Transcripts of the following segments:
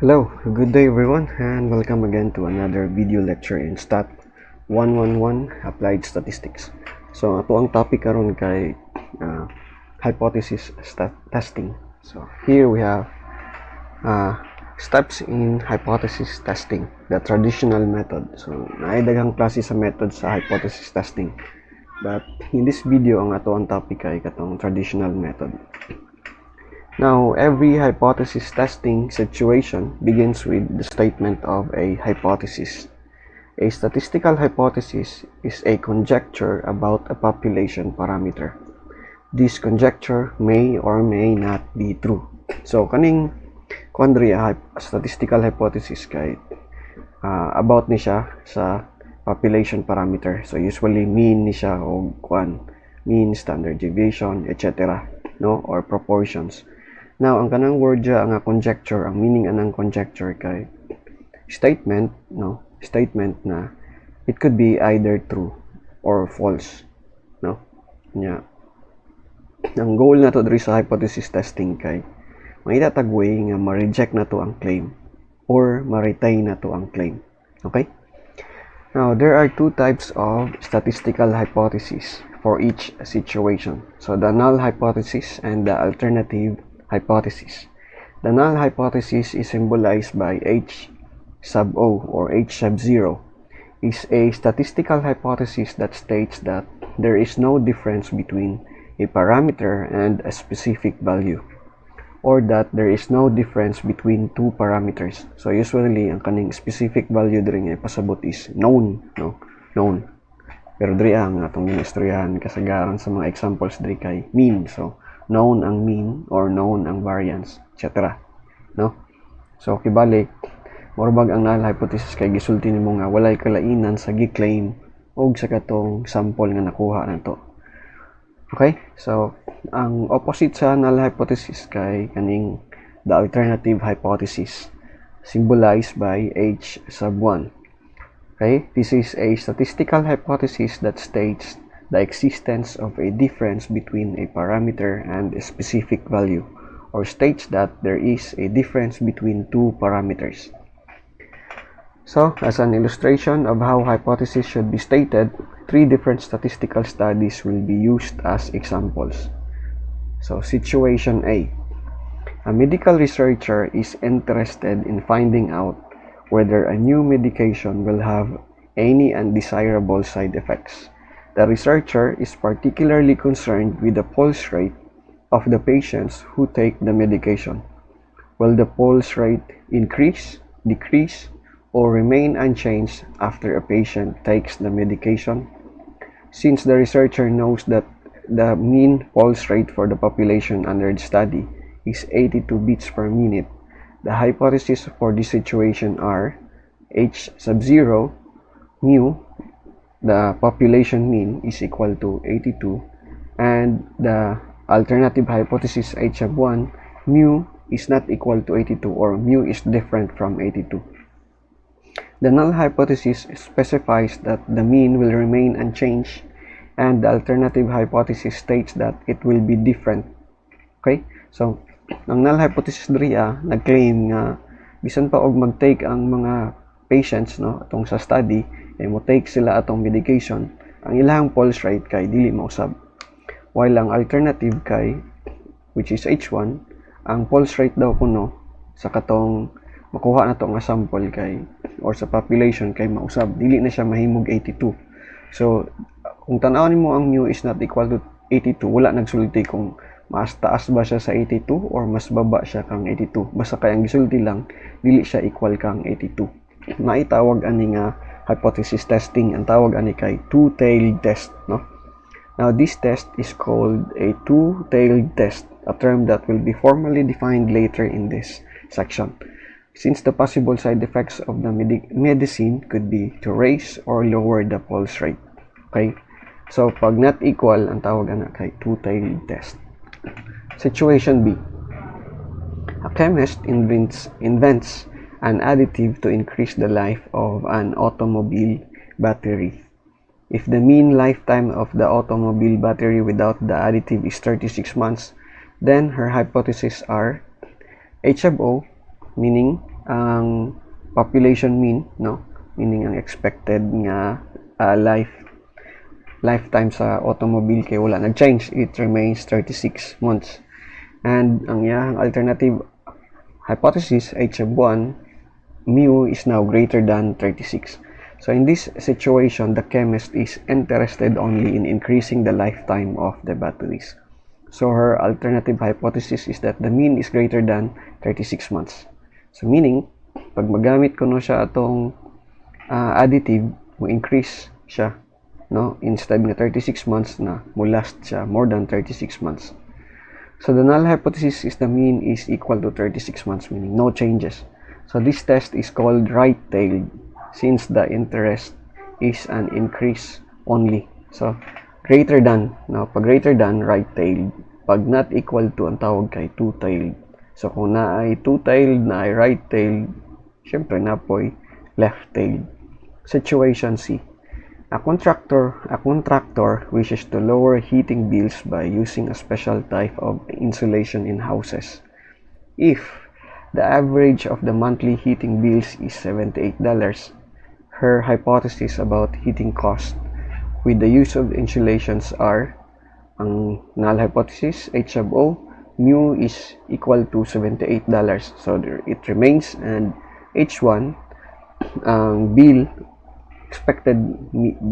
Hello, good day everyone, and welcome again to another video lecture in Stat 111 Applied Statistics. So, ato ang topic karon kay hypothesis testing. So, here we have steps in hypothesis testing, the traditional method. So, naay daghang klase sa method sa hypothesis testing. But in this video, ang ato ang topic ay katong traditional method. Now, every hypothesis testing situation begins with the statement of a hypothesis. A statistical hypothesis is a conjecture about a population parameter. This conjecture may or may not be true. So, kaning kondria statistical hypothesis kay about ni siya sa population parameter. So, usually mean ni siya o mean, standard deviation, etc. No, or proportions. Now, ang kanang word dya nga conjecture, ang meaning anang conjecture kay statement na it could be either true or false, no? Nya. Ang goal na to diri sa hypothesis testing kay mahitatag way nga ma-reject na to ang claim or ma-retain na to ang claim. Okay? Now, there are two types of statistical hypotheses for each situation. So, the null hypothesis and the alternative hypothesis. The null hypothesis is symbolized by H sub O or H sub 0 is a statistical hypothesis that states that there is no difference between a parameter and a specific value, or that there is no difference between two parameters. So usually ang kaning specific value diri nga ipasabot is known, no? Known. Pero diri ang atong ginistoryahan kasagaran sa mga examples diri kay mean. So known ang mean or known ang variance, etc. No? So, kibalik, morbag ang null hypothesis kay gisulti nimo nga walay kalainan sa gi-claim o sa katong sample nga nakuha nato. Okay? So, ang opposite sa null hypothesis kay kaning the alternative hypothesis symbolized by H sub 1. Okay? This is a statistical hypothesis that states the existence of a difference between a parameter and a specific value, or states that there is a difference between two parameters. So, as an illustration of how hypothesis should be stated, three different statistical studies will be used as examples. So, situation A. A medical researcher is interested in finding out whether a new medication will have any undesirable side effects. The researcher is particularly concerned with the pulse rate of the patients who take the medication. Will the pulse rate increase, decrease, or remain unchanged after a patient takes the medication? Since the researcher knows that the mean pulse rate for the population under the study is 82 beats per minute, the hypotheses for this situation are H sub 0 mu, the population mean, is equal to 82, and the alternative hypothesis H sub 1 mu is not equal to 82, or mu is different from 82. The null hypothesis specifies that the mean will remain unchanged, and the alternative hypothesis states that it will be different. Okay? So, ang null hypothesis diriya nag-claim nga bisan pa og mag-take ang mga patients, no, atong sa study mo take sila atong medication, ang ilang pulse rate kay dili mausab, while ang alternative kay, which is H1, ang pulse rate daw kuno sa katong makuha na to nga sample kay or sa population kay mausab, dili na siya mahimog 82. So kung tan-awon nimo ang mu is not equal to 82, wala nagsulti kung mas taas ba siya sa 82 or mas baba siya kang 82. Basta kay ang gisulti lang dili siya equal kang 82. Maitawag ani nga hypothesis testing, ang tawag ani kay two-tailed test, no? Now this test is called a two-tailed test, a term that will be formally defined later in this section, since the possible side effects of the medicine could be to raise or lower the pulse rate. Okay? So pag not equal, ang tawag ana kay two-tailed test. Situation B. A chemist invents an additive to increase the life of an automobile battery. If the mean lifetime of the automobile battery without the additive is 36 months, then her hypotheses are H sub O, meaning ang population mean, no, meaning ang expected nga lifetime sa automobile kay wala nag-change, it remains 36 months. And ang iyang alternative hypothesis, h of 1, mu is now greater than 36. So in this situation, the chemist is interested only in increasing the lifetime of the batteries. So her alternative hypothesis is that the mean is greater than 36 months. So meaning, pag magamit ko no siya atong additive, mo increase siya, no, instead nga 36 months na mo last siya more than 36 months. So the null hypothesis is the mean is equal to 36 months, meaning no changes. So this test is called right-tailed since the interest is an increase only. So greater than, no, pag greater than, right-tailed. Pag not equal to, ang tawag kay two-tailed. So kung na ay two-tailed, na ay right-tailed, syempre na po ay left-tailed. Situation C. A contractor wishes to lower heating bills by using a special type of insulation in houses. If the average of the monthly heating bills is $78, her hypothesis about heating cost with the use of insulations are, ang null hypothesis, H of O, mu is equal to $78. So it remains, and H1, ang bill, expected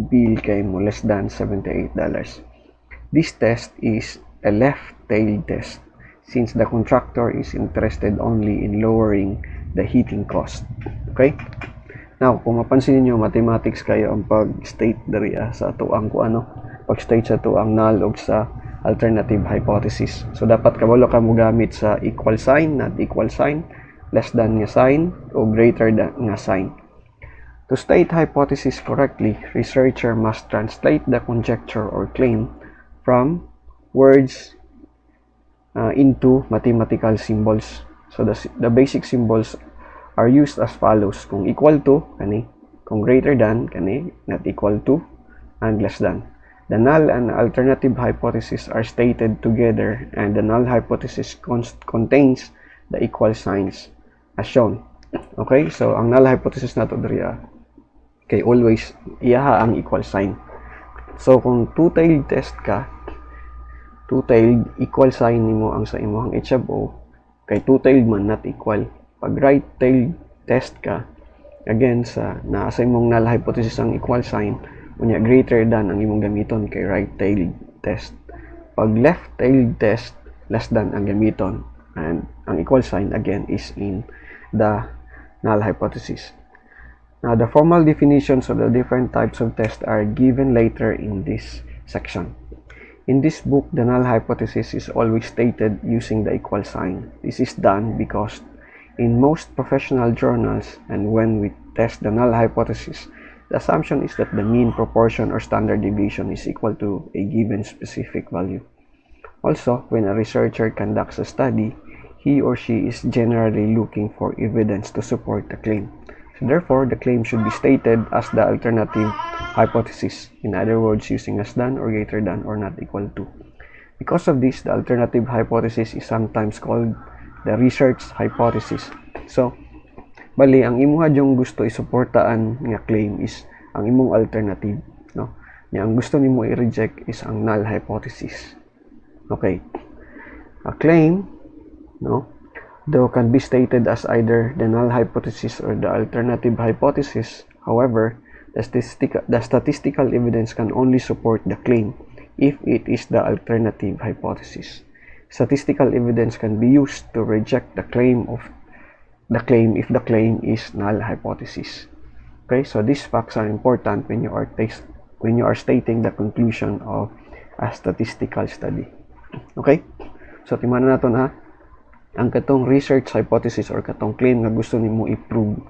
bill kay mo less than $78. This test is a left-tailed test since the contractor is interested only in lowering the heating cost. Okay? Now, kung mapansin niyo, mathematics kayo ang pag-state dari sa tuang pag-state sa tuang null o sa alternative hypothesis. So dapat kabalo ka mo gamit sa equal sign, not equal sign, less than nga sign o greater than nga sign. To state hypothesis correctly, researcher must translate the conjecture or claim from words into mathematical symbols. So the basic symbols are used as follows. Kung equal to, kani. Kung greater than, kani. Not equal to, and less than. The null and alternative hypothesis are stated together, and the null hypothesis contains the equal signs as shown. Okay, so ang null hypothesis nato diri kay always iyaha ang equal sign. So kung two-tailed test ka, two-tailed equal sign nimo ang sa imong H of O, kay two-tailed man not equal. Pag right-tailed test ka, again sa naa sa imong null hypothesis ang equal sign, unya greater than ang imong gamiton kay right-tailed test. Pag left-tailed test, less than ang gamiton, and ang equal sign again is in the null hypothesis. Now, the formal definitions of the different types of tests are given later in this section. In this book, the null hypothesis is always stated using the equal sign. This is done because in most professional journals, and when we test the null hypothesis, the assumption is that the mean, proportion, or standard deviation is equal to a given specific value. Also, when a researcher conducts a study, he or she is generally looking for evidence to support the claim. Therefore, the claim should be stated as the alternative hypothesis. In other words, using less than or greater than or not equal to. Because of this, the alternative hypothesis is sometimes called the research hypothesis. So, bali, ang imuha yung gusto isuportaan nga claim is ang imong alternative. No? Ang gusto nimo i-reject is ang null hypothesis. Okay. A claim, no, though can be stated as either the null hypothesis or the alternative hypothesis. However, the statistical evidence can only support the claim if it is the alternative hypothesis. Statistical evidence can be used to reject the claim if the claim is null hypothesis. Okay, so these facts are important when you are stating the conclusion of a statistical study. Okay, so timanan naton ha. Ang katong research hypothesis or katong claim nga gusto nimo i-prove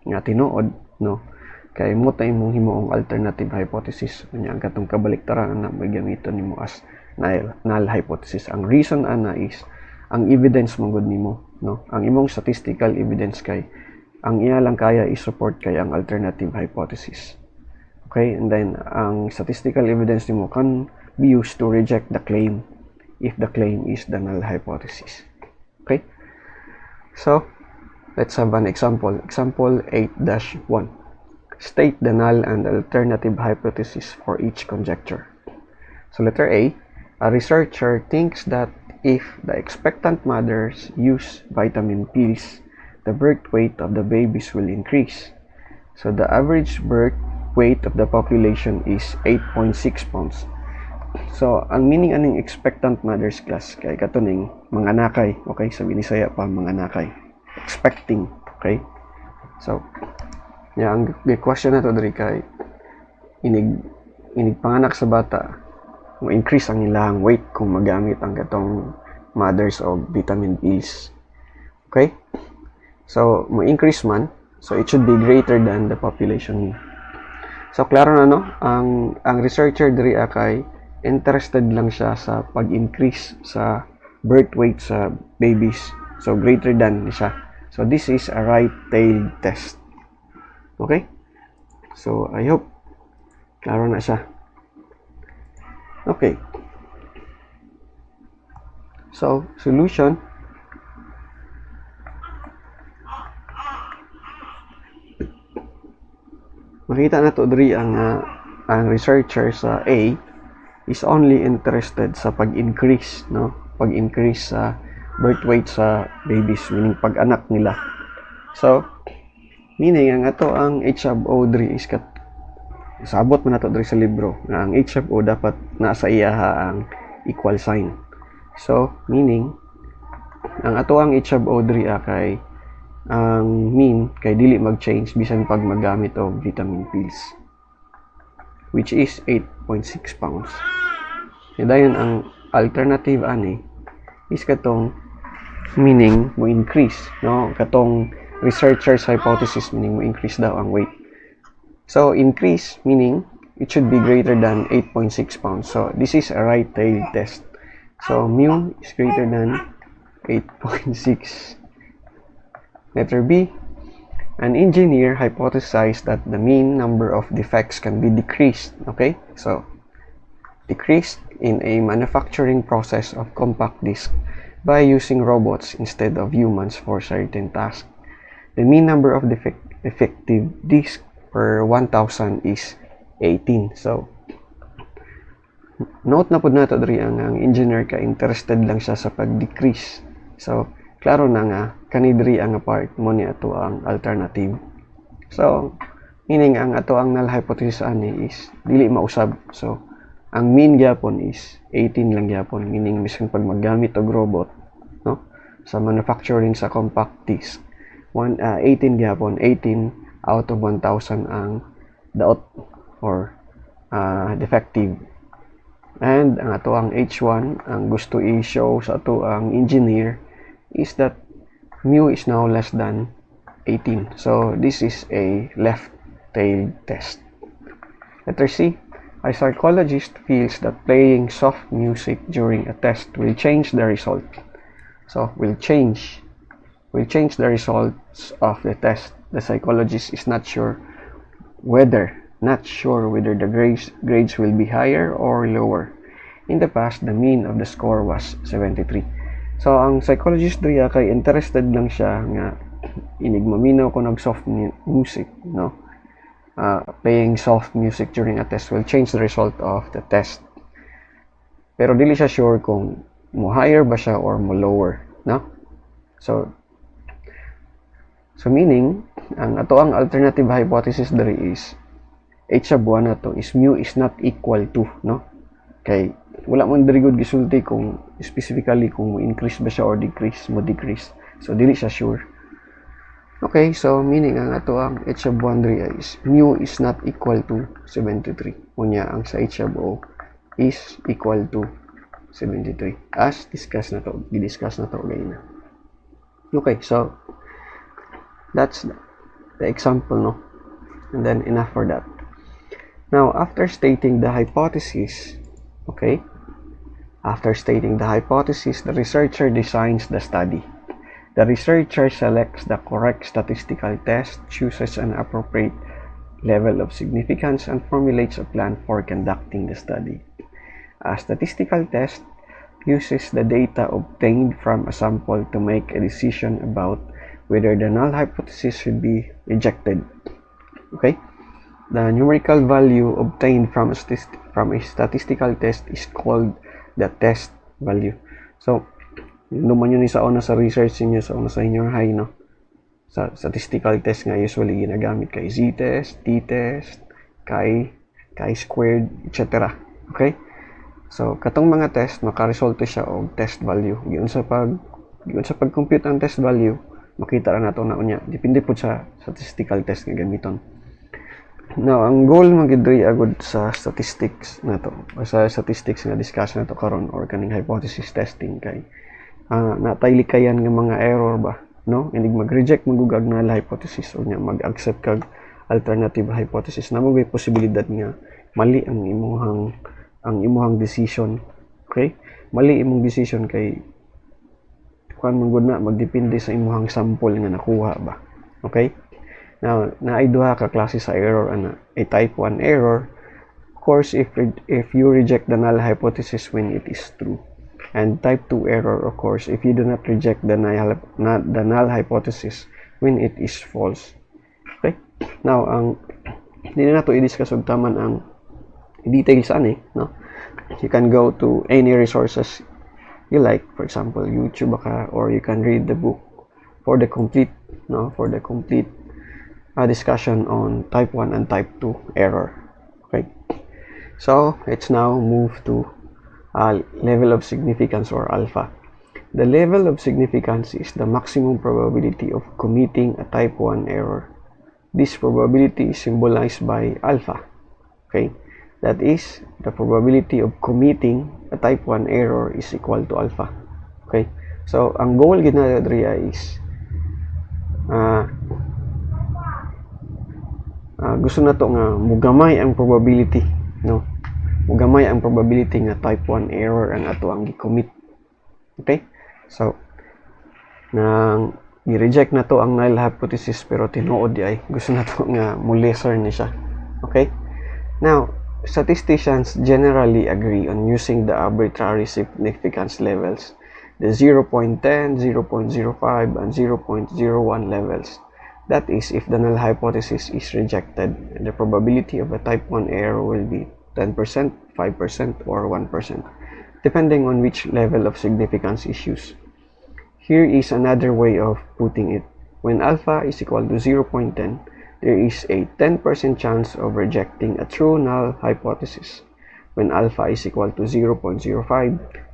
nga tinuod, no, kay mo tay imong himuong alternative hypothesis, unya ang katong kabaliktaran na may gamiton nimo as null hypothesis. Ang reason ana is ang evidence mo gud nimo, no, ang imong statistical evidence kay ang iya lang kaya i-support kay ang alternative hypothesis. Okay, and then ang statistical evidence nimo can be used to reject the claim if the claim is the null hypothesis. Okay, so let's have an example. Example 8-1. State the null and alternative hypothesis for each conjecture. So letter A researcher thinks that if the expectant mothers use vitamin pills, the birth weight of the babies will increase. So the average birth weight of the population is 8.6 pounds. So, ang meaning aning expectant mothers class kay katuning mga nakay, okay? Sabi ni saya pa mga nakay. Expecting, okay? So, ang question na to diri kay inig panganak sa bata, mo increase ang ilang weight kung magamit ang katong mothers of vitamin pills. Okay? So, mo increase man, so it should be greater than the population. So, klaro na no, ang researcher diri kay interested lang siya sa pag-increase sa birth weight sa babies. So, greater than siya. So, this is a right-tailed test. Okay? So, I hope klaro na siya. Okay. So, solution. Makita na to diri ang researcher sa A is only interested sa pag-increase, no? Pag-increase sa birth weight sa babies, meaning pag-anak nila. So, meaning ang ato ang H of O diri is sabot man nato diri sa libro nga ang H of O dapat nasa iyaha ang equal sign. So, meaning ang ato ang H of O diri kay ang mean kay dili mag-change bisan pag magamit og vitamin pills, which is 8.6 pounds. Dayon ang alternative ani is katong meaning mo increase, no? Katong researcher's hypothesis meaning mo increase daw ang weight. So increase meaning it should be greater than 8.6 pounds. So this is a right-tailed test. So mu is greater than 8.6. Letter B. An engineer hypothesized that the mean number of defects can be decreased. Okay, so decreased in a manufacturing process of compact disc by using robots instead of humans for certain tasks. The mean number of effective discs per 1,000 is 18. So, note na po nato diri ang engineer ka interested lang siya sa pag-decrease. So, klaro na nga kani diri ang part mo ni ato ang alternative. So, meaning ang ato ang null hypothesis ani is dili mausab. So, ang mean gyapon is 18 lang gyapon, meaning mismo pag maggamit og robot, no, sa manufacturing sa compact disc, 18 gyapon, 18 out of 1,000 ang daot or defective. And ang ato ang H1 ang gusto i-show sa ato ang engineer is that mu is now less than 18. So this is a left-tailed test. Letter C. A psychologist feels that playing soft music during a test will change the result. So will change the results of the test. The psychologist is not sure whether the grades will be higher or lower. In the past, the mean of the score was 73. So ang psychologist doya kay interested lang siya nga inigmaminaw ko ng soft music, no? Playing soft music during a test will change the result of the test. Pero dili siya sure kung mo higher ba siya or mo lower, no? So meaning ang ato ang alternative hypothesis diri is H of 1 na to is mu is not equal to, no? Kay wala man diri gud gisulti kung specifically kung mo increase ba siya or mo decrease. So dili siya sure. Okay, so meaning ang ato ang H of 1 diri is mu is not equal to 73. Unya ang sa H of O is equal to 73 as gidiscuss na to ganina. Okay, so that's the example, no? And then enough for that. Now, after stating the hypothesis, okay, the researcher designs the study. The researcher selects the correct statistical test, chooses an appropriate level of significance, and formulates a plan for conducting the study. A statistical test uses the data obtained from a sample to make a decision about whether the null hypothesis should be rejected. Okay? The numerical value obtained from a statistical test is called the test value. So, naman yun sa una sa research niyo sa una sa senior high, no? Sa statistical test nga usually ginagamit kay z-test, t-test, chi-squared, etc. Okay? So, katong mga test, makaresulta siya og test value. Giun sa pag-compute ang test value, makita ra nato na unya. Depende po sa statistical test nga gamiton. Now, ang goal magidri agud sa statistics nato, sa statistics nga discussion nato karon or kaning hypothesis testing kay natay likayan nga mga error ba, no? Inig mag-reject magugag null hypothesis o nya mag-accept kag alternative hypothesis na may posibilidad nga mali ang imuhang decision. Okay? Mali imong decision kay kuan man gud na magdepende sa imuhang sample nga nakuha ba. Okay? Now, naay duha ka klase sa error ana. A type 1 error, of course, if you reject the null hypothesis when it is true. And type 2 error, of course, if you do not reject the null hypothesis when it is false. Okay? Now, hindi na nato i-discuss og taman ang details ani, no? You can go to any resources you like, for example, YouTube or you can read the book for the complete, discussion on type 1 and type 2 error. Okay? So, let's now move to level of significance or alpha. The level of significance is the maximum probability of committing a type 1 error. This probability is symbolized by alpha. Okay? That is, the probability of committing a type 1 error is equal to alpha. Okay? So, ang goal gina diriya is gusto na to nga mugamay ang probability, no? Mugamay ang probability nga type 1 error ang ato ang gi-commit. Okay? So, nang i-reject na to ang null hypothesis pero tinuod di ay gusto na to nga mo-lesser ni siya. Okay? Now, statisticians generally agree on using the arbitrary significance levels, the 0.10, 0.05, and 0.01 levels. That is, if the null hypothesis is rejected, the probability of a type 1 error will be 10%, 5%, or 1%, depending on which level of significance is used. Here is another way of putting it. When alpha is equal to 0.10, there is a 10% chance of rejecting a true null hypothesis. When alpha is equal to 0.05,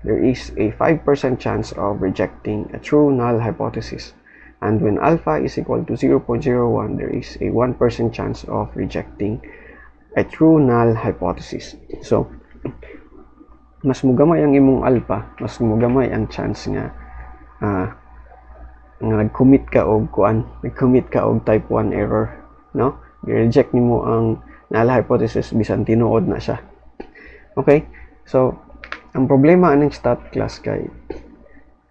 there is a 5% chance of rejecting a true null hypothesis. And when alpha is equal to 0.01, there is a 1% chance of rejecting a true null hypothesis. So, mas mugamay ang imong alpha, mas mugamay ang chance nga nag-commit ka og type 1 error, no? I-reject nimo ang null hypothesis bisan tinuod na siya. Okay? So, ang problema aning stat class kay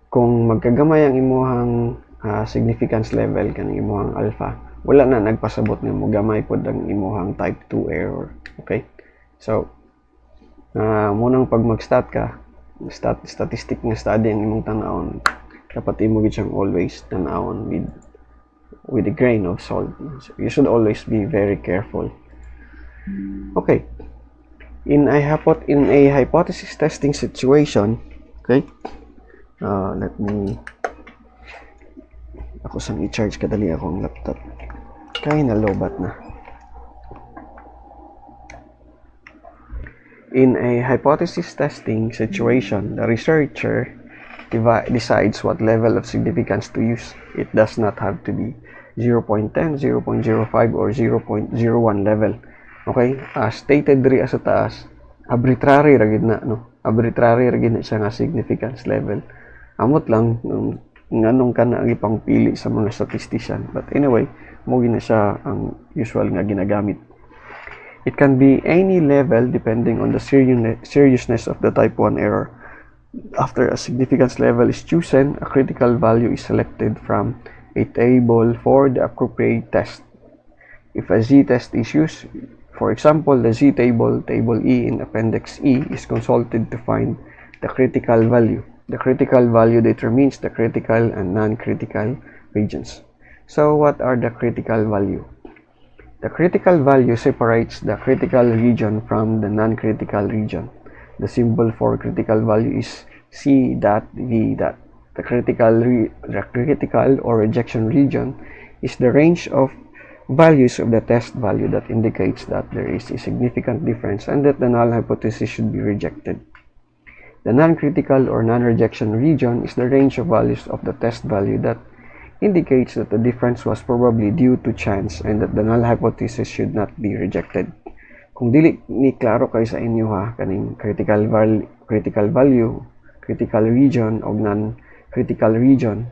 kung magkagamay ang imuhang significance level kaning imuhang alpha, wala na nagpasabot nga mogamay pod ang imuhang type 2 error. Okay? So, munang pag mag-stat ka, statistic nga study ang imong tan-awon, dapat imo gid siyang always tan-awon with a grain of salt. So, you should always be very careful. Okay. In a hypothesis testing situation, okay? Let me ako sang i-charge kadali akong laptop. Kaya na lobat na. In a hypothesis testing situation, the researcher decides what level of significance to use. It does not have to be 0.10, 0.05, or 0.01 level. Okay? Stated diri sa taas, arbitrary ra gid na, no? Arbitrary ra gid na siya nga significance level. Amot lang nganong kana ang ipangpili sa mga statistician. But anyway, mo gina siya ang usual nga ginagamit. It can be any level depending on the seriousness of the type 1 error. After a significance level is chosen, a critical value is selected from a table for the appropriate test. If a z-test is used, for example, the z-table, table E in Appendix E, is consulted to find the critical value. The critical value determines the critical and non-critical regions. So what are the critical value? The critical value separates the critical region from the non-critical region. The symbol for critical value is C dot V dot. The critical or rejection region is the range of values of the test value that indicates that there is a significant difference and that the null hypothesis should be rejected. The non-critical or non-rejection region is the range of values of the test value that indicates that the difference was probably due to chance and that the null hypothesis should not be rejected. Kung dili ni klaro kay sa inyo ha, kaning critical value, critical region o non-critical region,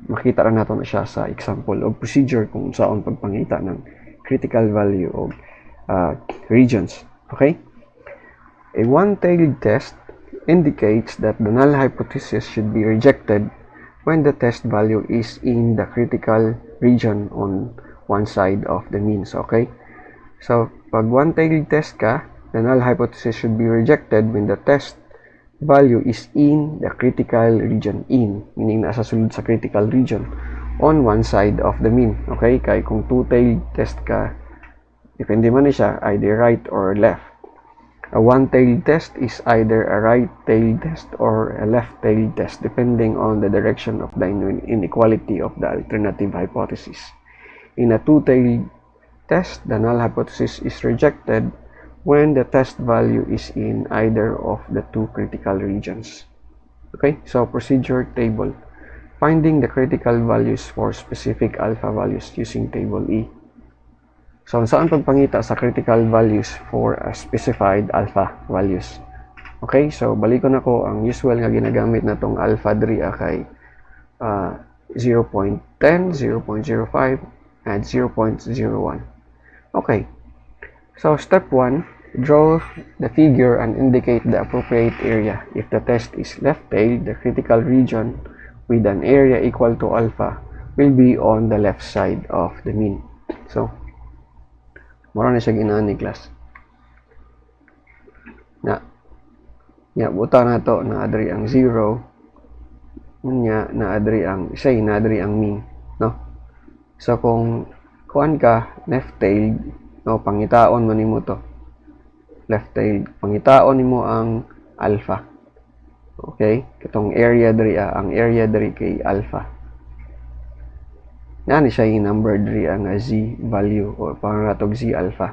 makita ra nato na siya sa example o procedure kung saan pagpangita ng critical value o regions. Okay? A one-tailed test indicates that the null hypothesis should be rejected when the test value is in the critical region on one side of the means, okay? So, pag one-tailed test ka, the null hypothesis should be rejected when the test value is in the critical region, meaning nasa sulod sa critical region, on one side of the mean, okay? Kaya kung two-tailed test ka, depende man siya, either right or left. A one-tailed test is either a right-tailed test or a left-tailed test depending on the direction of the inequality of the alternative hypothesis. In a two-tailed test, the null hypothesis is rejected when the test value is in either of the two critical regions. Okay, so procedure table. Finding the critical values for specific alpha values using table E. So, saan pagpangita sa critical values for a specified alpha values? Okay, so balikon ako ang usual nga ginagamit natong alpha diri kay 0.10, 0.05, and 0.01. Okay, so step 1, draw the figure and indicate the appropriate area. If the test is left-tailed, the critical region with an area equal to alpha will be on the left side of the mean. So, mura na siya ginaan ni class. Buta na to na adri ang 0. Na adri ang mean, no? So kung kuan ka left-tailed, no, pangitaon man nimo to. Left-tailed, pangitaon nimo ang alpha. Okay? Katong area diri ang area diri kay alpha. Nani siya yung number diri ang z value o pangatog z alpha.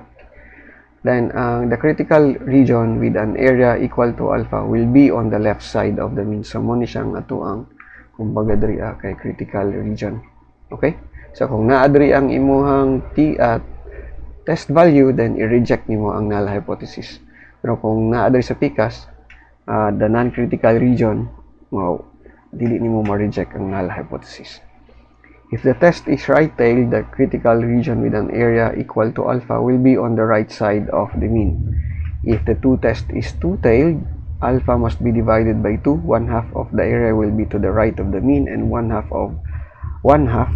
Then the critical region with an area equal to alpha will be on the left side of the mean. So mo ni siyang ato ang kumbaga diri kay critical region. Okay? So kung naa diri ang imuhang test value, then i-reject nimo ang null hypothesis. Pero kung naa diri sa PICAS, the non-critical region, dili nimo ma-reject ang null hypothesis. If the test is right-tailed, the critical region with an area equal to alpha will be on the right side of the mean. If the test is two-tailed, alpha must be divided by 2. One half of the area will be to the right of the mean and one half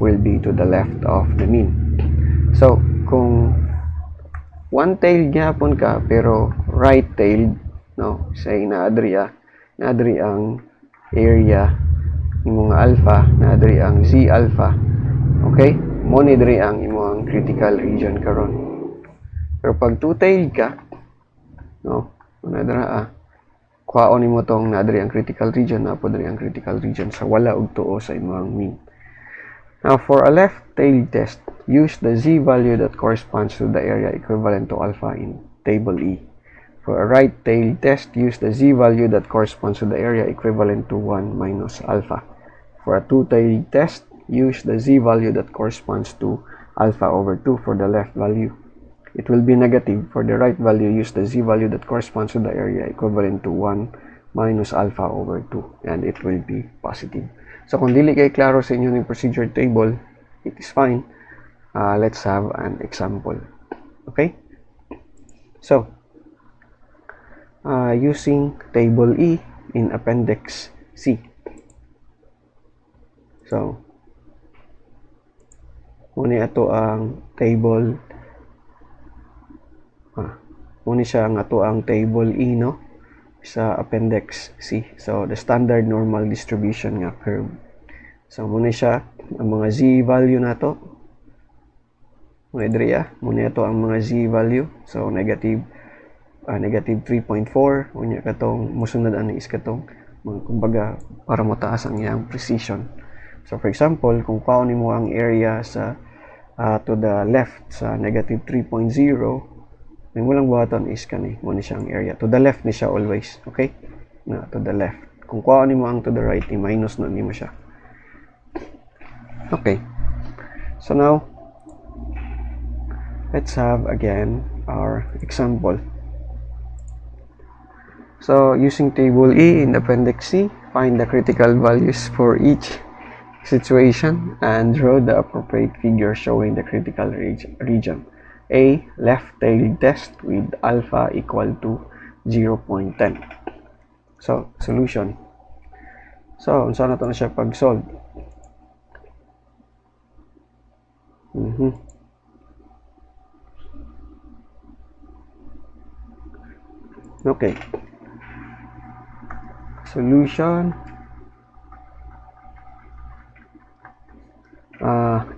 will be to the left of the mean. So, kung one-tailed gyapon ka pero right-tailed, no, say naadri ang area imong alpha, naadri ang z alpha. Okay? Mo ni diri ang imong critical region karon. Pero pag two-tailed ka, no, nadra kuhaon nimo tong naadri ang critical region, napo diri ang critical region sa wala og tuo sa imong mean. Now, for a left-tailed test, use the z value that corresponds to the area equivalent to alpha in table E. For a right-tailed test, use the z value that corresponds to the area equivalent to 1 minus alpha. For a two-tailed test, use the z value that corresponds to alpha over 2 for the left value. It will be negative. For the right value, use the z value that corresponds to the area equivalent to 1 minus alpha over 2, and it will be positive. So kung dili kay klaro sa inyo ng procedure table, it is fine. Let's have an example. Okay? So, using table E in appendix C. So, muna ito ang table muna siya ang ato ang table E, no, sa appendix C. So, the standard normal distribution nga curve. So muna siya ang mga z value nato. Mga diriya, muna ito ang mga z value. So negative 3.4 unya katong mosunod ani is katong kumbaga para mataas ang iyang precision. So for example, kung kuhaon nimo ang area sa to the left sa negative 3.0, ang walang buhaton is kani mo ni siya ang area to the left ni siya always, okay, na to the left. Kung kuhaon nimo ang to the right, i-minus na nimo siya. Okay, so now let's have again our example. So using table E in appendix C, find the critical values for each situation and draw the appropriate figure showing the critical region. A. Left tail test with alpha equal to 0.10. So, solution. So, unsa na to na siya pag-solve? Okay. Solution.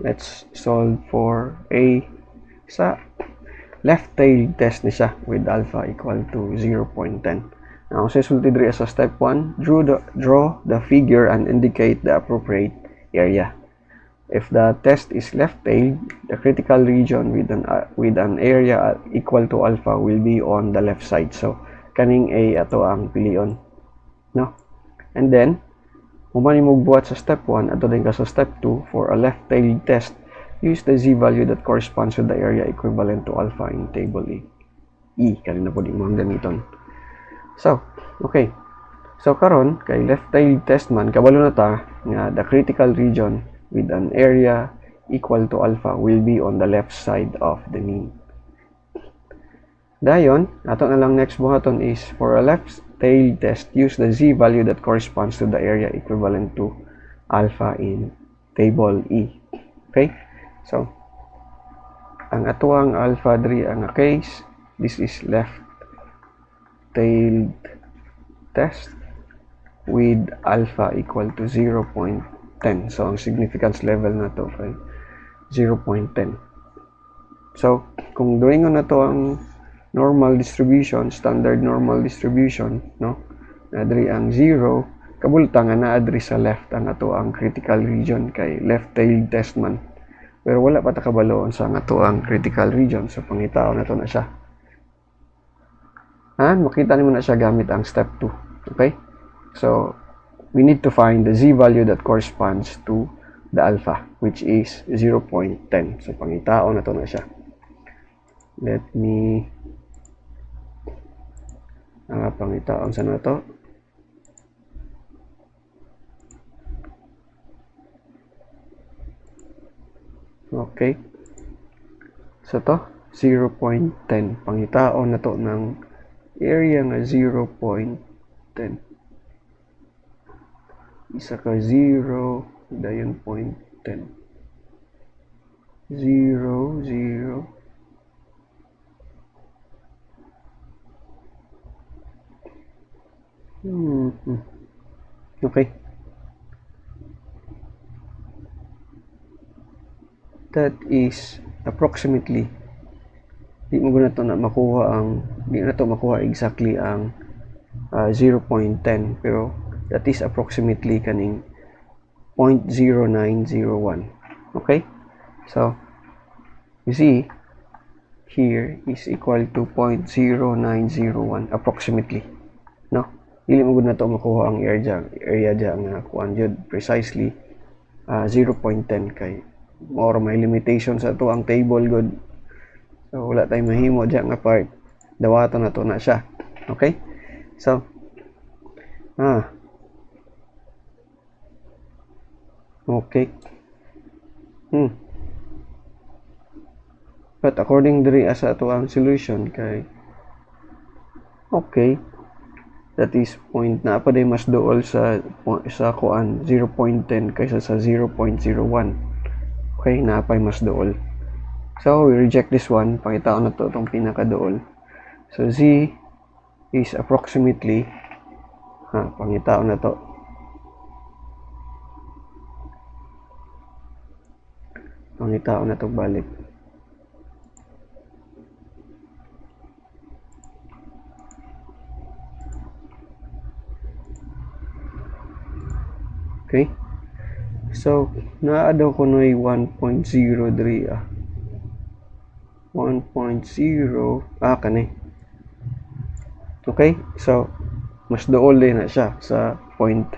Let's solve for A. Sa left tail test ni siya with alpha equal to 0.10. Now, susulti diri sa step 1, draw the figure and indicate the appropriate area. If the test is left-tailed, the critical region with an area equal to alpha will be on the left side. So, kaning A ato ang pilion. No? And then, kung man mo buhat sa step 1, ato din ka sa step 2, for a left-tailed test, use the z-value that corresponds to the area equivalent to alpha in table E. Kanina po di mo ang gamiton. So, okay. So, karon kay left-tailed test man, kabalo na ta nga the critical region with an area equal to alpha will be on the left side of the mean. Dayon, ato na lang next buhaton is for a left-tailed test, use the z-value that corresponds to the area equivalent to alpha in table E. Okay? So, ang atuang alpha diri ang case, this is left-tailed test with alpha equal to 0.10. So, ang significance level na to ay 0.10. So, kung doingon na to ang normal distribution, standard normal distribution, no? Adri ang 0, kabulta nga na adri sa left ang ato ang critical region kay left-tailed test man. Pero wala pa ta kabaloon sa ato ang critical region. So, pangitao na to na siya. Makita nimo na siya gamit ang step 2. Okay? So, we need to find the z-value that corresponds to the alpha, which is 0.10. So, pangitao na to na siya. Let me pangitaon sa na to. Okay. So, to 0.10. Pangitaon na to ng area nga 0.10. Isa ka 0, dayon 0.10. 0, 0. Okay. That is approximately, di mo na to makuha exactly ang 0.10, pero that is approximately kaning 0.0901. Okay? So, you see, here is equal to 0.0901 approximately. No? Dili mo na to makuha ang area dyan nga kuan jud precisely 0.10 kay more may limitation sa to ang table good. So, wala tayong mahimo dyan nga part. Dawaton na to na siya. Okay? So, okay. But according diri as ato ang solution kay okay, that is point na pa day mas dool sa kuan 0.10 kaysa sa 0.01. Okay, napay mas dool. So, we reject this one. Pangitaon na to itong pinaka-dool. So, z is approximately pangitaon na to Pangitaon na to balik. Okay? So, naa daw ko no'y 1.0 diri 1.0 kani. Okay? So, mas dool din na siya sa point.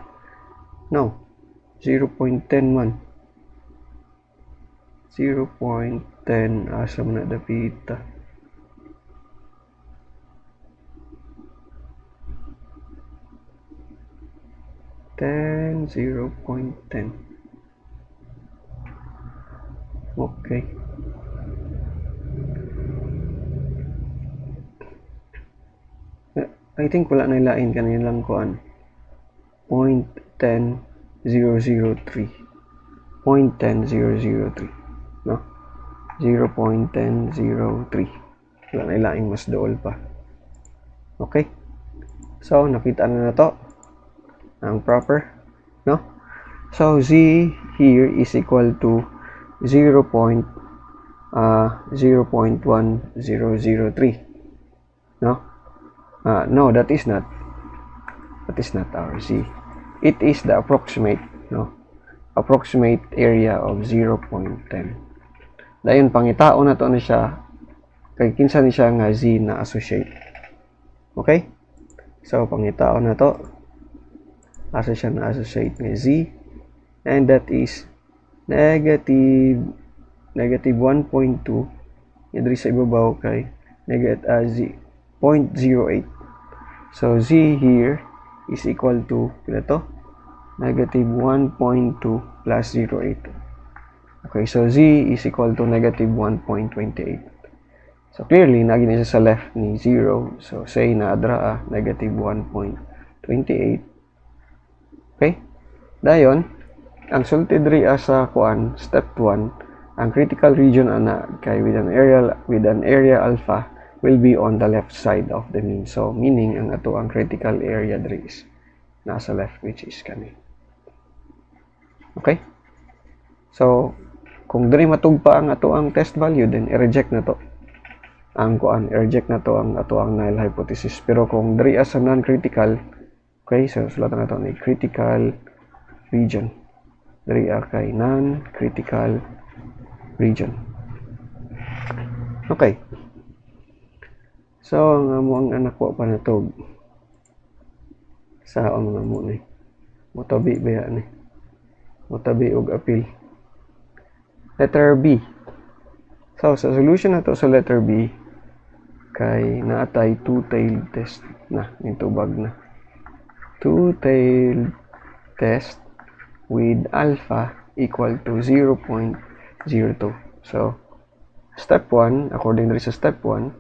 No. 0.10 man. 0.10 asa man na dapita. 0.10. Okay. I think wala na ilain kanilang kuan. 0.10003. 0.10003. No? 0.1003. Wala na ilain, mas dool pa. Okay? So, nakita na to ang proper, no? So, z here is equal to 0.1003, no? No, that is not our z. It is the approximate, no? Approximate area of 0.10. Dayon pangitao na to na siya kay kinsa ni siya nga z na associate. Okay? So, pangitao na to. Asa siya na associate nga z, and that is negative 1.2 diri sa ibabaw kay z 0.08. So z here is equal to kila to negative 1.2 plus 0.8. Okay, so z is equal to negative 1.28. So clearly nagi na siya sa left ni 0, so say na adra negative 1.28. Okay? Dayon, ang sulti diri sa kuan, step 1, ang critical region ana kay with an area alpha will be on the left side of the mean. So meaning ang ato ang critical area diri is nasa left, which is kani. Okay? So kung diri matugpa ang ato ang test value, then i-reject na to. Ang kuan, i-reject na to ang ato ang null hypothesis. Pero kung diri sa non-critical, okay, so sulatan na ito ni critical region. Dari kay non-critical region. Okay. So, ang amo ang anak ko pa natog. Saon nga mo ni. Motabi ba ni? Motabi og appeal. Letter B. So, sa solution na to sa letter B, kay naatay two-tailed test na. Nitubag na. Two-tailed test with alpha equal to 0.02. So, step 1, according to step 1,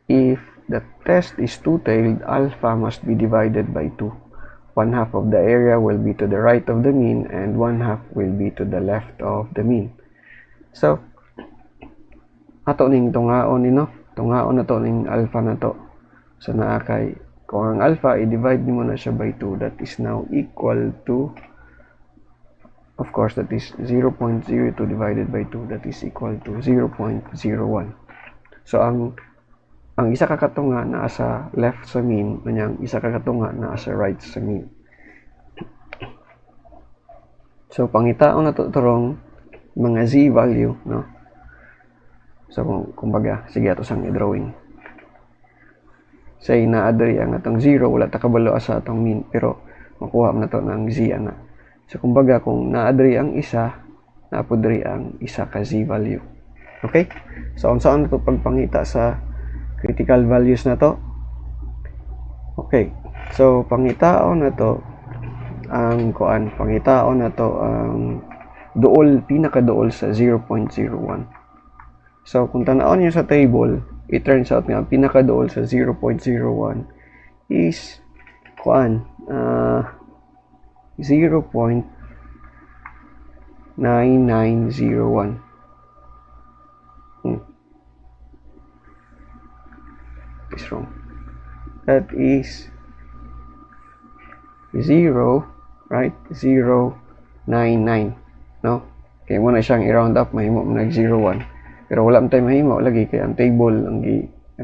if the test is two-tailed, alpha must be divided by 2. 1/2 of the area will be to the right of the mean and 1/2 will be to the left of the mean. So, ato ning tungaon ni no? Tungaon na to ning alpha na to. So, naa kay kung ang alpha, i-divide mo na siya by 2. That is now equal to, of course, that is 0.02 divided by 2. That is equal to 0.01. So, ang isa kakatunga na sa left sa mean, manyang isa kakatunga na sa right sa mean. So, pangitaon na to turong mga z value, no? So, kumbaga, sige ato sang i-drawing. Say na adri ang atong 0, wala ta kabalo sa atong mean, pero makuha mo na to ng z ana. So kumbaga kung naadri ang isa, napudri ang isa ka z value. Okay? So unsaon to pagpangita sa critical values na to? Okay. So pangitaon na to ang kuan, pangitaon na to ang duol, pinakaduol sa 0.01. So kung tanaon niyo sa table, it turns out nga pinakadool sa 0.01 is kuan 0.9901. It's wrong. That is 0, right? 0.99, no? Kaya mo na siyang i-round up, mahimo mo nag 0.1. Pero wala man tayo mahimo lagi kay ang table, ang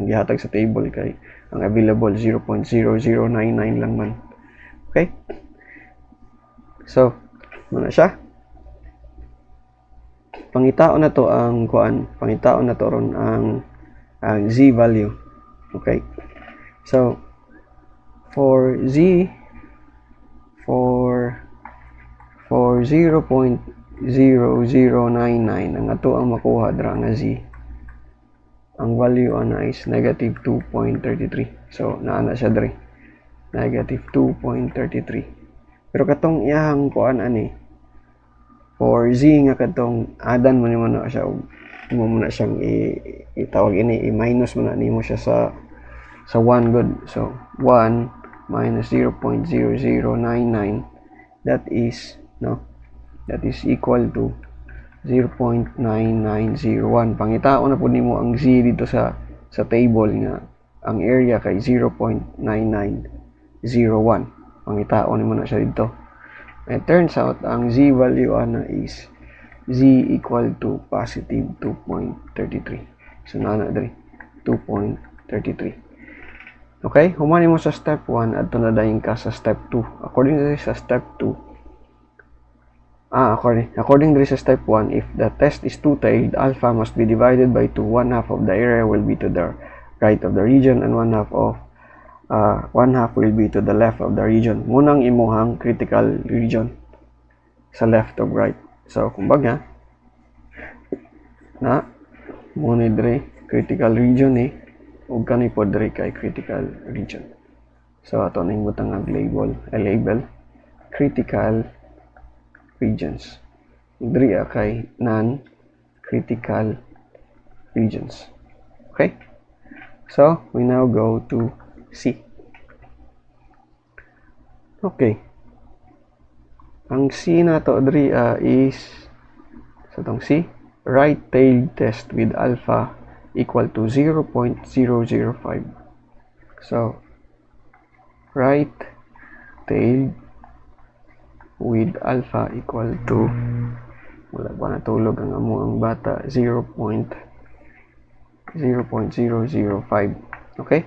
gihatag sa table kay ang available 0.0099 lang man. Okay? So, muna siya. Pangitaon na to ang kuan, pangitaon na to ron ang z value. Okay? So, for 0.0099 ang ato ang makuha dra nga z, ang value ana is negative 2.33. So naa siya dre, negative 2.33. Pero katong iyang kuan ani for z nga katong adan mo na siya, mo na siyang itawag ini i-minus mo na nimo siya sa 1 good. So 1 minus 0.0099, that is equal to 0.9901. Pangitao na po nimo ang z dito sa table nga ang area kay 0.9901. Pangitao nimo na siya dito. And turns out ang z value ana is z equal to positive 2.33. So na diri 2.33. Okay, humani mo sa step 1 at tunadayin ka sa step 2. According to sa step 2, according to step 1, if the test is two-tailed, alpha must be divided by 2. One half of the area will be to the right of the region and one half will be to the left of the region. Munang imuhang critical region sa left of right. So, kumbaga, na muna dire critical region ug kani pod dire kay critical region. So, ato ning butang label critical regions. Diri kay non-critical regions. Okay? So, we now go to C. Okay. Ang C na to diri is sa tong C, right-tailed test with alpha equal to 0.005. So, right-tailed with alpha equal to, wala ba natulog ang ang bata, 0.005. Okay?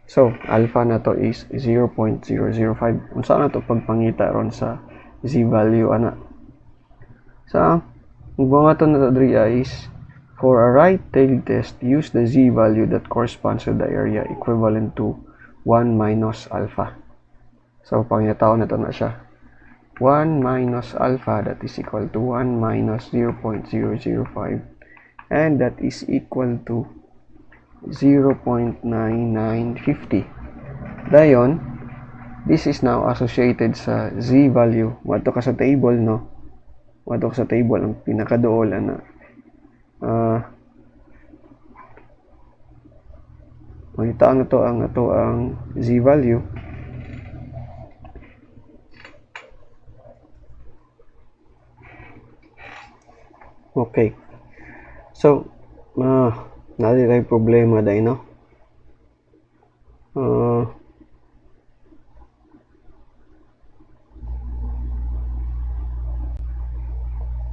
So, alpha na to is 0.005. Unsa na to pagpangita ron sa z value ana? Sa buhaton na to diri is for a right-tailed test, use the z value that corresponds to the area equivalent to 1 minus alpha. So, pangitaon na to na siya. 1 minus alpha, that is equal to 1 minus 0.005, and that is equal to 0.9950. Dayon, this is now associated sa z value. Wato ka sa table, no? Wato ka sa table, ang pinakadool ana. Makita na to ang z value. Okay. So, nari tayo problema dahil, no?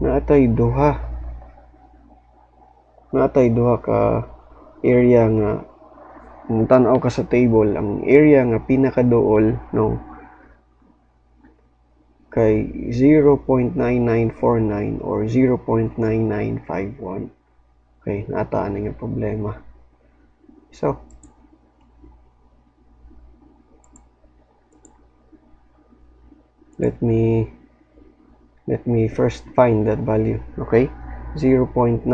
Naatay duha ka area nga kung tan-aw ka sa table, ang area nga pinakaduol, no, kay 0.9949 or 0.9951. Okay, nataan nga problema. So, let me first find that value. Okay, 0.99.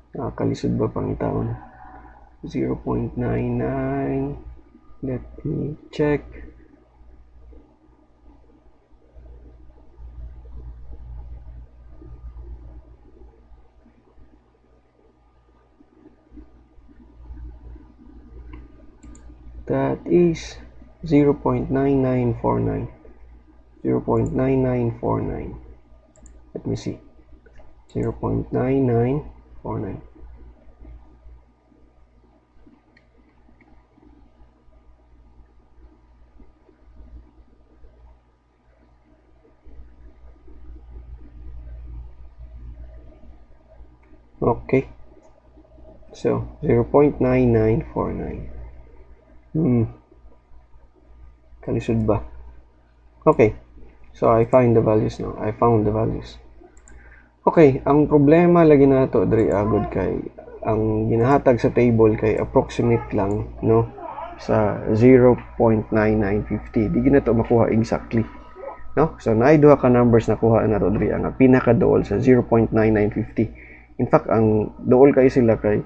Nakakalisod ba pang itaon? 0.99. Let me check. That is 0.9949. 0.9949. Let me see. 0.9949. Okay. So, 0.9949. Kalisod ba? Okay. So, I found the values now. Okay, ang problema lagi nato diri agod kay ang ginahatag sa table kay approximate lang, no? Sa 0.9950. Di gina to makuha exactly, no? So, naay duha ka numbers na kuha nato diri ang pinaka-duol sa 0.9950. In fact, ang duol kay sila kay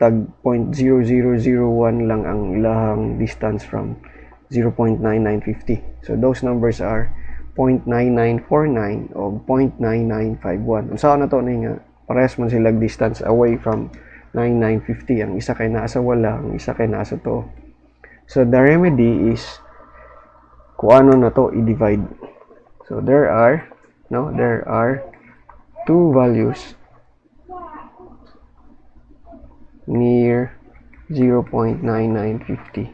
tag 0.0001 lang ang ilahang distance from 0.9950. So, those numbers are 0.9949 o 0.9951. Unsa na to ni nga parehas man sila distance away from 9950. Ang isa kay naa sa wala, ang isa kay naa sa to. So the remedy is kung ano na to i-divide. So there are two values near 0.9950,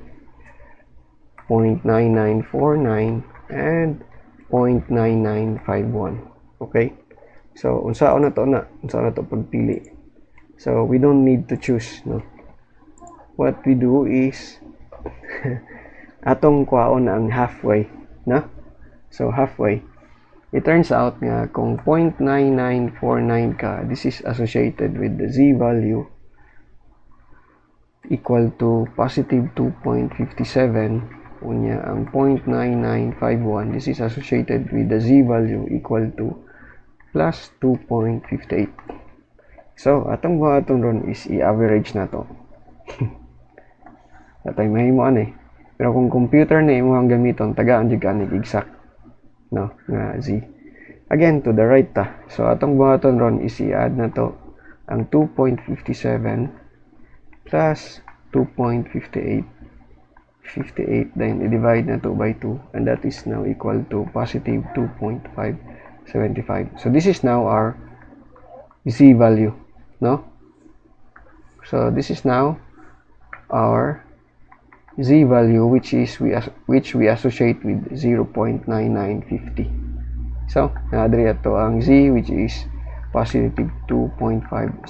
0.9949 and 0.9951. Okay? So, unsaon na to pagpili. So, we don't need to choose, no? What we do is atong kwaon ang halfway, na? So, halfway. It turns out nga kung 0.9949 ka, this is associated with the z value equal to positive 2.57. Unya, ang 0.9951, this is associated with the z value equal to plus 2.58. So, atong buhaton ron is i-average na to. Atay mahimoan eh. Pero kung computer na imo ang gamiton, tagaan jud kanig exact, no, nga z. Again, to the right ta. So, atong buhaton ron is i-add na to ang 2.57 plus 2.58. 58, then i-divide na 2 by 2, and that is now equal to positive 2.575. So this is now our z value, no? So this is now our z value which we associate with 0.9950. So nadiri ato ang z which is positive 2.575.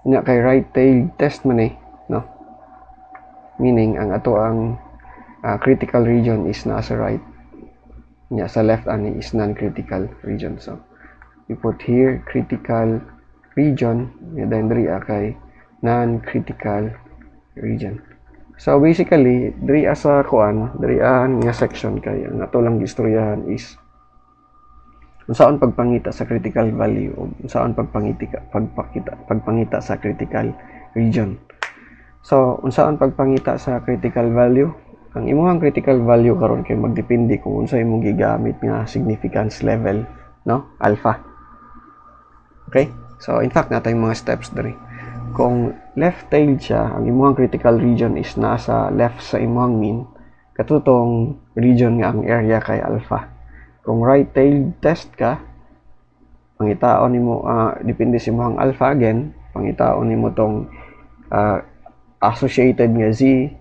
Nya kay right tail test man eh, no? Meaning ang ato ang critical region is nasa right, nya sa left ani is non-critical region. So we put here critical region, and then diri kay non-critical region. So basically diri sa kuan, diri nga section kay ang ato lang gistoryahan is unsaon pagpangita sa critical value o unsaon pagpangita sa critical region. So, unsaon pagpangita sa critical value? Ang imong critical value karon kay magdepende kung unsa imong gigamit nga significance level, no? Alpha. Okay? So, in fact, natay mga steps diri. Kung left tail siya, ang imong critical region is nasa left sa imong mean, katutong region nga ang area kay alpha. Kung right tail test ka, pangitaon nimo depende sa imong alpha again, pangitaon nimo tong associated nga z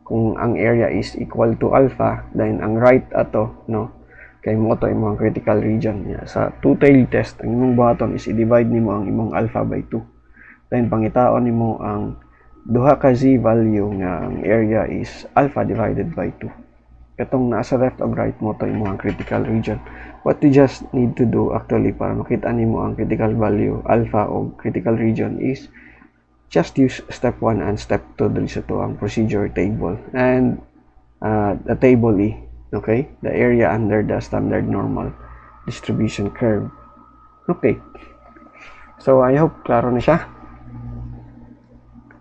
kung ang area is equal to alpha, then ang right ato, no, kay mo to imong critical region niya. Sa two-tailed test, ang imong buhaton is i-divide nimo ang imong alpha by 2, then pangitaon nimo ang duha ka z value nga ang area is alpha divided by 2. Katong nasa left o right mo to imong critical region. What you just need to do actually para makita nimo ang critical value alpha o critical region is just use step 1 and step 2 dali sa to ang procedure table and the table E, okay? The area under the standard normal distribution curve. Okay. So I hope klaro na siya.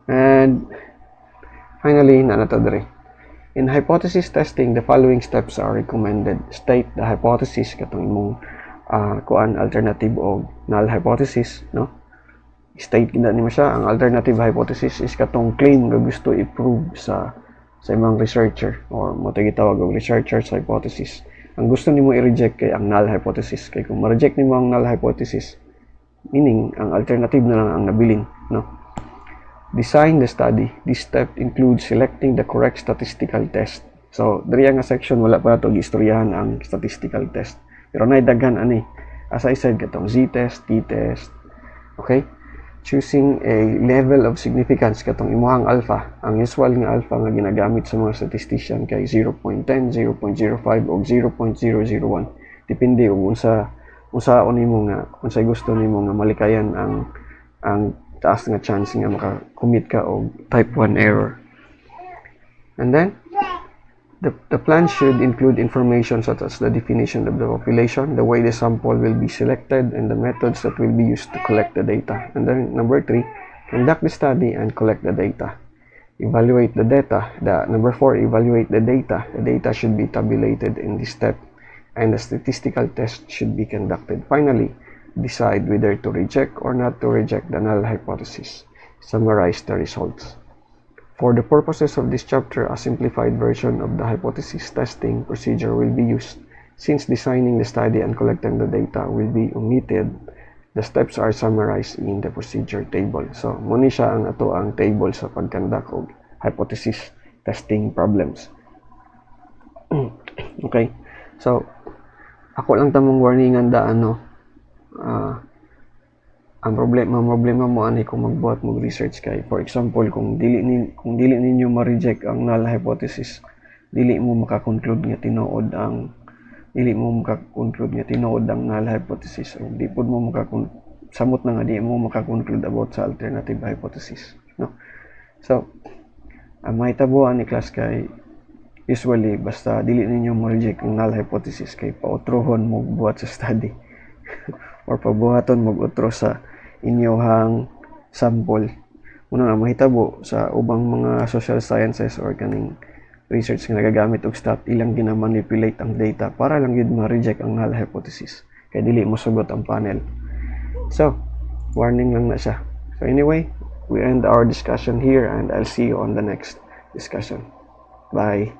And finally, nato diri. In hypothesis testing, the following steps are recommended. State the hypothesis katong imong kuan alternative o null hypothesis, no? State gina nimo siya. Ang alternative hypothesis is katong claim nga gusto i-prove sa imong researcher or mo gitawag og researcher's hypothesis. Ang gusto nimo i-reject kay ang null hypothesis. Kay kung ma-reject nimo ang null hypothesis, meaning ang alternative na lang ang nabilin, no? Design the study. This step includes selecting the correct statistical test. So, diri nga section wala pa nato gistoryahan ang statistical test. Pero naay daghan ani. As I said, katong z-test, t-test, Okay? Choosing a level of significance katong imuhang alpha. Ang usual nga alpha nga ginagamit sa mga statistician kay 0.10, 0.05 o 0.001. Depende kung unsaon nimo nga unsay gusto nimo nga malikayan ang taas nga chance nga maka-commit ka og type 1 error. And then the plan should include information such as the definition of the population, the way the sample will be selected, and the methods that will be used to collect the data. And then number 3, conduct the study and collect the data. Evaluate the data. Number 4, evaluate the data. The data should be tabulated in this step, and the statistical test should be conducted. Finally, decide whether to reject or not to reject the null hypothesis. Summarize the results. For the purposes of this chapter, a simplified version of the hypothesis testing procedure will be used. Since designing the study and collecting the data will be omitted, the steps are summarized in the procedure table. So, muna siya ang ato ang table sa pag-conduct og hypothesis testing problems. Okay? So, ako lang tamong warningan ang problema mo ani kung magbuhat mo research kay, for example, kung dili ninyo ma-reject ang null hypothesis, dili mo maka-conclude nga tinuod ang null hypothesis, o di pud mo samot na nga di mo maka-conclude about sa alternative hypothesis, no? So ang mahitabuan ni class kay usually basta dili ninyo ma-reject ang null hypothesis kay pautrohon mo buhat sa study or pabuhaton mo utro sa inyohang sample. Una nga mahitabo sa ubang mga social sciences or kaning research nga nagagamit og stat, ilang gina-manipulate ang data para lang yun ma-reject ang null hypothesis kay dili mo sugot ang panel. So, warning lang na siya. So anyway, we end our discussion here and I'll see you on the next discussion. Bye.